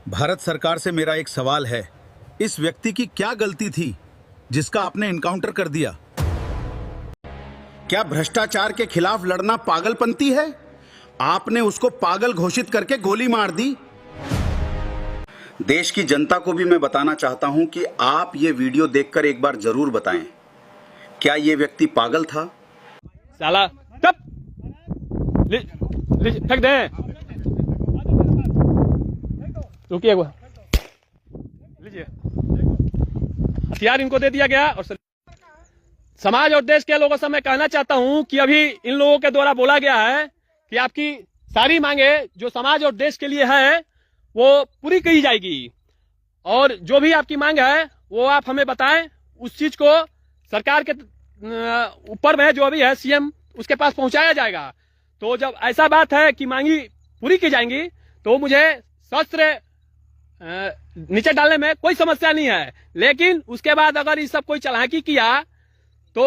भारत सरकार से मेरा एक सवाल है, इस व्यक्ति की क्या गलती थी जिसका आपने इनकाउंटर कर दिया? क्या भ्रष्टाचार के खिलाफ लड़ना पागलपंती है? आपने उसको पागल घोषित करके गोली मार दी। देश की जनता को भी मैं बताना चाहता हूं कि आप ये वीडियो देखकर एक बार जरूर बताएं, क्या ये व्यक्ति पागल था? साला तब फेंक दे। रुकिए, लीजिए। हथियार इनको दे दिया गया। और समाज और देश के लोगों से मैं कहना चाहता हूं कि अभी इन लोगों के द्वारा बोला गया है कि आपकी सारी मांगे जो समाज और देश के लिए है वो पूरी की जाएगी, और जो भी आपकी मांग है वो आप हमें बताएं। उस चीज को सरकार के ऊपर में जो अभी है सीएम, उसके पास पहुंचाया जाएगा। तो जब ऐसा बात है कि मांगी पूरी की जाएंगी तो मुझे शस्त्र नीचे डालने में कोई समस्या नहीं है, लेकिन उसके बाद अगर ये सब कोई चालाकी किया तो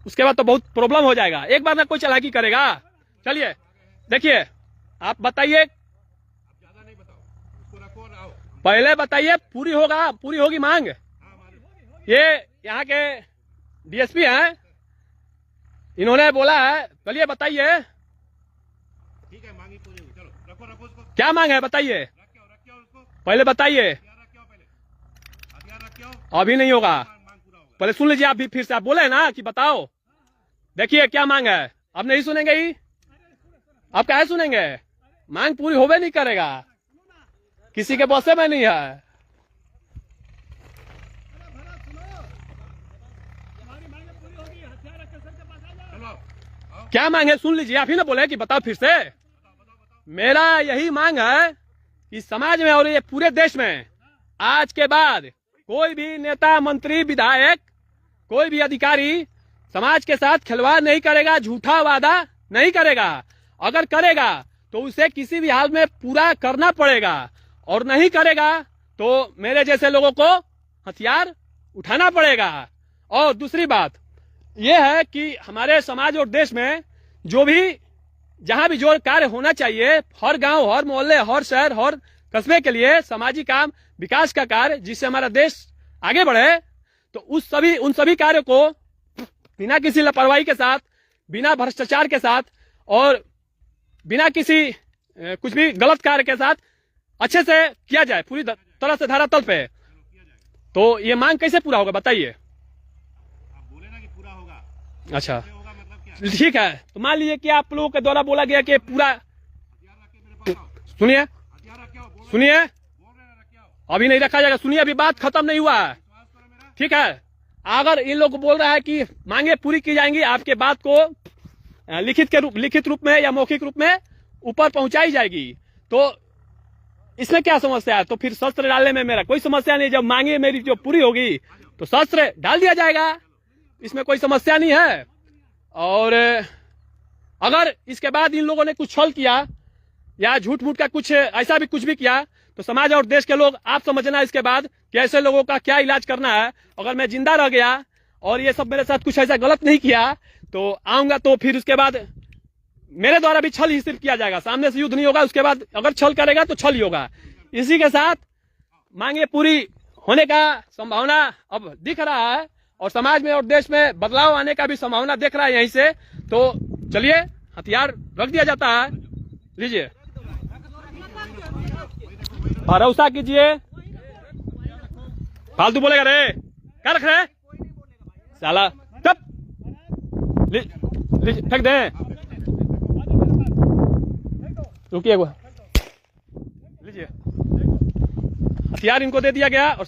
उसके बाद तो बहुत प्रॉब्लम हो जाएगा। एक बार में कोई चालाकी करेगा? चलिए देखिए, आप बताइए, पहले बताइए पूरी होगी मांग। ये यहाँ के डीएसपी हैं, इन्होंने बोला है। चलिए बताइए, ठीक है, मांगी पूरी हुई। चलो रखो उसको। क्या मांग है बताइए, पहले बताइए। अभी नहीं होगा, पहले सुन लीजिए। आप भी फिर से आप बोले ना कि बताओ। देखिए क्या मांग है, अब नहीं सुनेंगे ही, आप क्या सुनेंगे? मांग पूरी होवे नहीं करेगा, किसी के बसे में नहीं है। क्या मांग है सुन लीजिए, आप ही ना बोले कि बताओ फिर से। मेरा यही मांग है कि समाज में और ये पूरे देश में आज के बाद कोई भी नेता, मंत्री, विधायक, कोई भी अधिकारी समाज के साथ खिलवाड़ नहीं करेगा, झूठा वादा नहीं करेगा। अगर करेगा तो उसे किसी भी हाल में पूरा करना पड़ेगा, और नहीं करेगा तो मेरे जैसे लोगों को हथियार उठाना पड़ेगा। और दूसरी बात यह है कि हमारे समाज और देश में जो भी जहां भी जो कार्य होना चाहिए, हर गांव, हर मोहल्ले, हर शहर, हर कस्बे के लिए सामाजिक काम, विकास का कार्य, जिससे हमारा देश आगे बढ़े, तो उन सभी कार्यों को बिना किसी लापरवाही के साथ, बिना भ्रष्टाचार के साथ और बिना किसी कुछ भी गलत कार्य के साथ अच्छे से किया जाए, पूरी तरह से धरातल पे। तो ये मांग कैसे पूरा होगा बताइए? आप बोले ना कि पूरा होगा। अच्छा होगा मतलब क्या? ठीक है, तो मान लीजिए कि आप लोगों के द्वारा बोला गया कि पूरा, सुनिए अभी नहीं रखा जाएगा, सुनिए, अभी बात खत्म नहीं हुआ है, ठीक है। अगर इन लोग बोल रहा है कि मांगे पूरी की जाएंगी, आपके बात को लिखित रूप में या मौखिक रूप में ऊपर पहुंचाई जाएगी, तो इसमें क्या समस्या है? तो फिर शस्त्र डालने में मेरा कोई समस्या नहीं। जब मांगे मेरी जो पूरी होगी तो शस्त्र डाल दिया जाएगा, इसमें कोई समस्या नहीं है। और अगर इसके बाद इन लोगों ने कुछ छल किया या झूठ मूठ का कुछ ऐसा भी कुछ भी किया, तो समाज और देश के लोग आप समझना इसके बाद कि ऐसे लोगों का क्या इलाज करना है। अगर मैं जिंदा रह गया और ये सब मेरे साथ कुछ ऐसा गलत नहीं किया तो आऊंगा, तो फिर उसके बाद मेरे द्वारा भी छल ही सिर्फ किया जाएगा, सामने से युद्ध नहीं होगा। उसके बाद अगर छल करेगा तो छल ही होगा। इसी के साथ मांगे पूरी होने का संभावना अब दिख रहा है, और समाज में और देश में बदलाव आने का भी संभावना दिख रहा है यहीं से। तो चलिए, हथियार रख दिया जाता है, लीजिए, भरोसा कीजिए। फालतू बोलेगा रे, क्या रख रहे साला, तब फेंक दे। रुकिए, लीजिए, हथियार इनको दे दिया गया। और